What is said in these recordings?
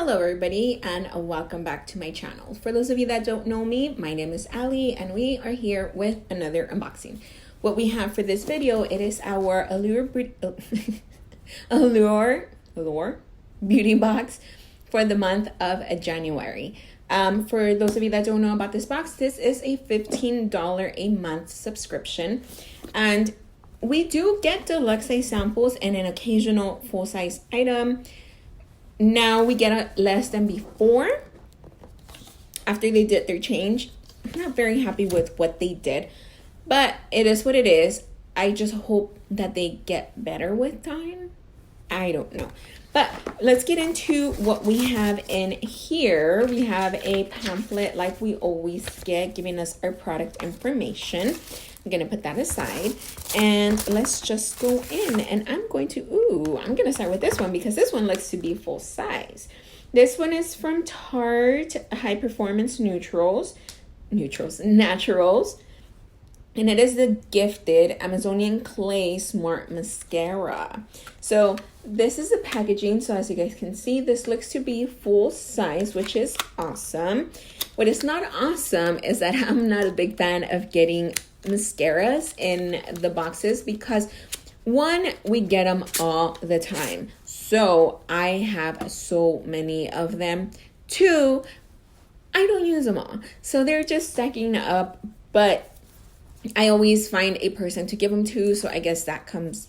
Hello everybody and welcome back to my channel. For those of you that don't know me, my name is Ali and we are here with another unboxing. What we have for this video, it is our Allure beauty box for the month of January. For those of you that don't know about this box, this is a $15 a month subscription, and we do get deluxe size samples and an occasional full size item. Now we get less than before after they did their change. I'm not very happy with what they did, but it is what it is. I just hope that they get better with time. I don't know. But let's get into what we have in here. We have a pamphlet like we always get, giving us our product information. I'm gonna put that aside and let's just go in, and I'm gonna start with this one because this one looks to be full size. This one is from Tarte High Performance Naturals, and it is the Gifted Amazonian Clay Smart Mascara. So this is the packaging. So as you guys can see, this looks to be full size, which is awesome. What is not awesome is that I'm not a big fan of getting mascaras in the boxes because one, we get them all the time, so I have so many of them. Two, I don't use them all, so they're just stacking up, but I always find a person to give them to, so I guess that comes,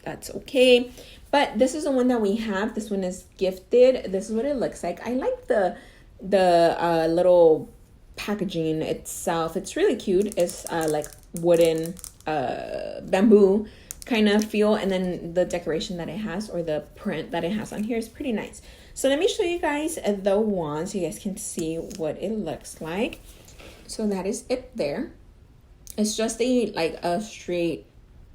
that's okay. But this is the one that we have. This one is Gifted. This is what it looks like. I like the little packaging itself. It's really cute. It's like wooden bamboo kind of feel, and then the decoration that it has, or the print that it has on here, is pretty nice. So let me show you guys the wand so you guys can see what it looks like. So that is it there. It's just a straight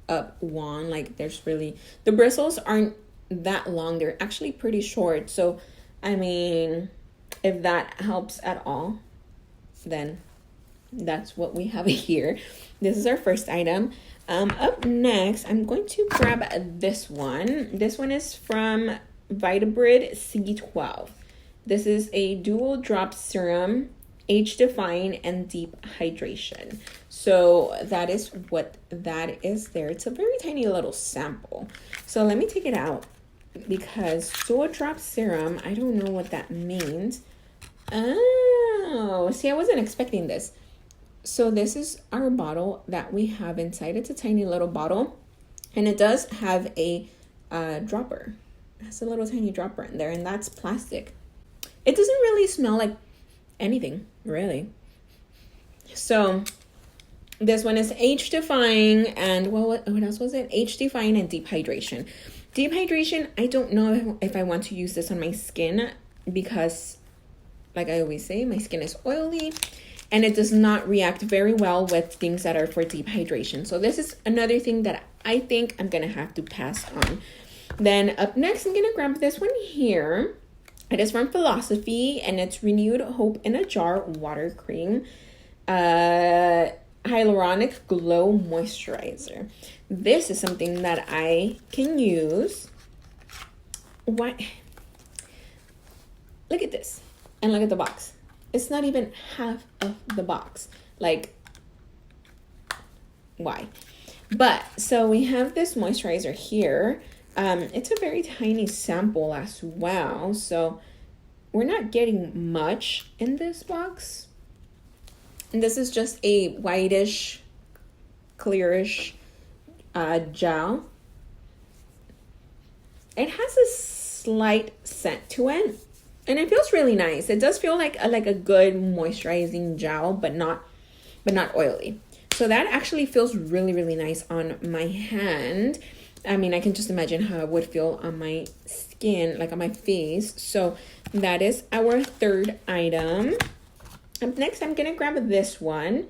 up wand. Like, there's really, the bristles aren't that long, they're actually pretty short. So I mean, if that helps at all, then that's what we have here. This is our first item. Up next, I'm going to grab this one. This one is from Vitae C12. This is a dual drop serum, age defying and deep hydration. So that is what that is there. It's a very tiny little sample. So let me take it out, because dual drop serum, I don't know what that means. Oh, see, I wasn't expecting this. So this is our bottle that we have inside. It's a tiny little bottle, and it does have a dropper. It has a little tiny dropper in there, and that's plastic. It doesn't really smell like anything, really. So this one is age defying, and what else was it? Age defying and deep hydration. Deep hydration, I don't know if I want to use this on my skin, because like I always say, my skin is oily and it does not react very well with things that are for deep hydration. So this is another thing that I think I'm gonna have to pass on. Then up next, I'm gonna grab this one here. It is from Philosophy, and it's Renewed Hope in a Jar Water Cream Hyaluronic Glow Moisturizer. This is something that I can use. What? Look at this. And look at the box. It's not even half of the box. Like, why? But so we have this moisturizer here. It's a very tiny sample as well, so we're not getting much in this box. And this is just a whitish, clearish gel. It has a slight scent to it, and it feels really nice. It does feel like a good moisturizing gel, but not oily. So that actually feels really, really nice on my hand. I mean, I can just imagine how it would feel on my skin, like on my face. So that is our third item. Up next, I'm gonna grab this one.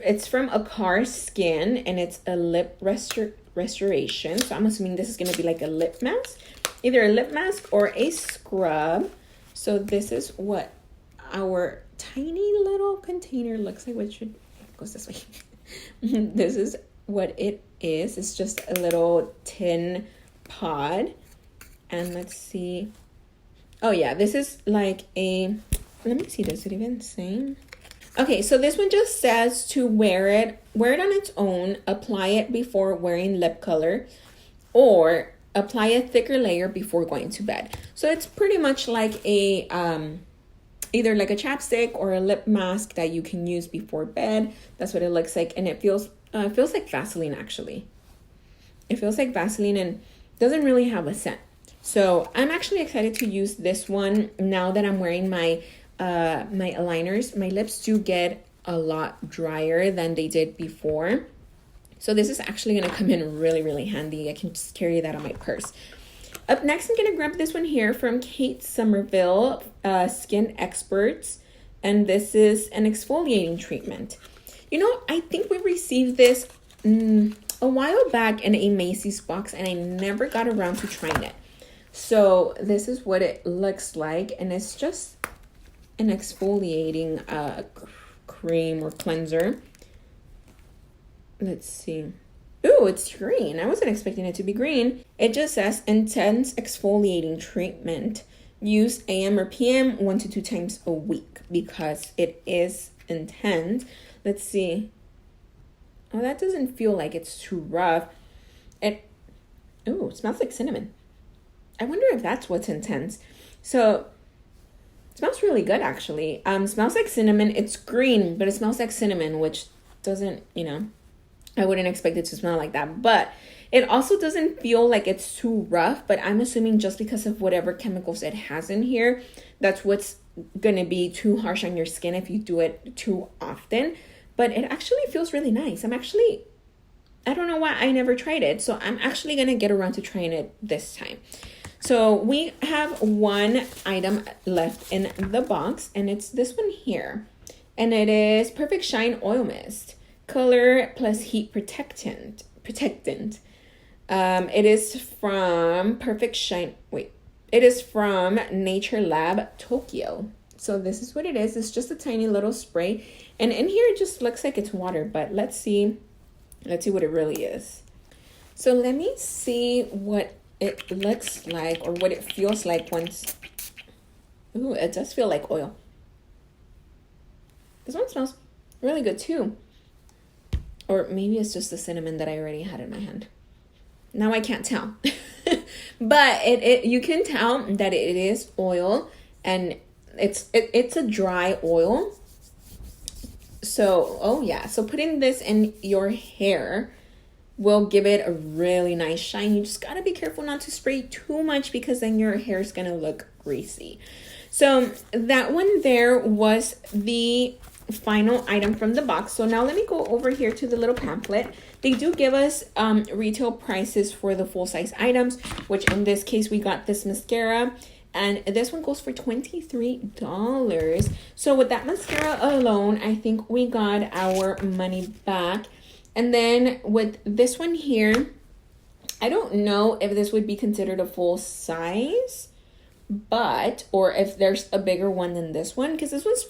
It's from Akar Skin, and it's a lip restoration. So I'm assuming this is gonna be like a lip mask, either a lip mask or a scrub. So this is what our tiny little container looks like. It goes this way. This is what it is. It's just a little tin pod, and let's see. Oh yeah, this is like a, let me see, does it even say? Okay, so this one just says to wear it on its own, apply it before wearing lip color, or apply a thicker layer before going to bed. So it's pretty much like a either like a chapstick or a lip mask that you can use before bed. That's what it looks like, and it feels like Vaseline actually. It feels like Vaseline and doesn't really have a scent. So I'm actually excited to use this one now that I'm wearing my my aligners. My lips do get a lot drier than they did before. So this is actually going to come in really, really handy. I can just carry that on my purse. Up next, I'm going to grab this one here from Kate Somerville, Skin Experts. And this is an exfoliating treatment. You know, I think we received this a while back in a Macy's box, and I never got around to trying it. So this is what it looks like. And it's just an exfoliating cream or cleanser. Let's see. Ooh, it's green. I wasn't expecting it to be green. It just says intense exfoliating treatment. Use AM or PM 1 to 2 times a week because it is intense. Let's see. Oh, that doesn't feel like it's too rough. Ooh, it smells like cinnamon. I wonder if that's what's intense. So it smells really good actually. Smells like cinnamon. It's green, but it smells like cinnamon, which doesn't, you know, I wouldn't expect it to smell like that. But it also doesn't feel like it's too rough, but I'm assuming just because of whatever chemicals it has in here, that's what's gonna be too harsh on your skin if you do it too often. But it actually feels really nice. I don't know why I never tried it, so I'm actually gonna get around to trying it this time. So we have one item left in the box, and it's this one here. And it is Perfect Shine Oil Mist. Color plus heat protectant. It is from Perfect Shine. It is from Nature Lab Tokyo. So this is what it is. It's just a tiny little spray, and in here it just looks like it's water. But let's see what it really is. So let me see what it looks like or what it feels like once. Ooh, it does feel like oil. This one smells really good too. Or maybe it's just the cinnamon that I already had in my hand. Now I can't tell. But it you can tell that it is oil, and it's a dry oil. So, oh yeah. So putting this in your hair will give it a really nice shine. You just got to be careful not to spray too much because then your hair is going to look greasy. So that one there was the final item from the box. So now let me go over here to the little pamphlet. They do give us retail prices for the full size items, which in this case we got this mascara, and this one goes for $23. So with that mascara alone, I think we got our money back. And then with this one here, I don't know if this would be considered a full size, but or if there's a bigger one than this one, because this one's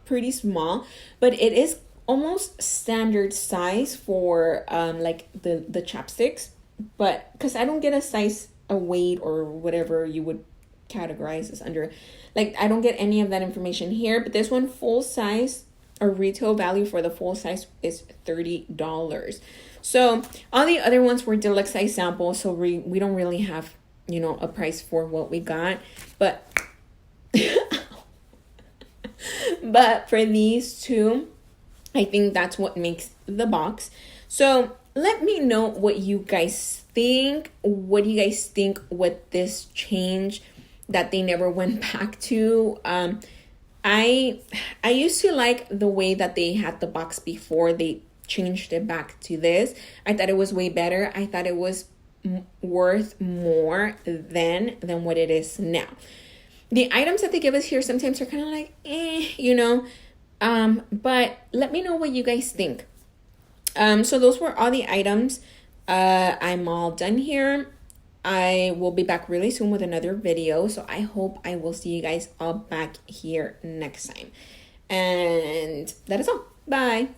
pretty small, but it is almost standard size for like the chapsticks. But because I don't get a weight or whatever you would categorize this under, like I don't get any of that information here. But this one full size, or retail value for the full size, is $30. So all the other ones were deluxe size samples, so we don't really have, you know, a price for what we got. But but for these two, I think that's what makes the box. So let me know what you guys think. What do you guys think with this change that they never went back to? I used to like the way that they had the box before they changed it back to this. I thought it was way better. I thought it was worth more than what it is now. The items that they give us here sometimes are kind of like, you know. But let me know what you guys think. So those were all the items. I'm all done here. I will be back really soon with another video. So I hope I will see you guys all back here next time. And that is all. Bye.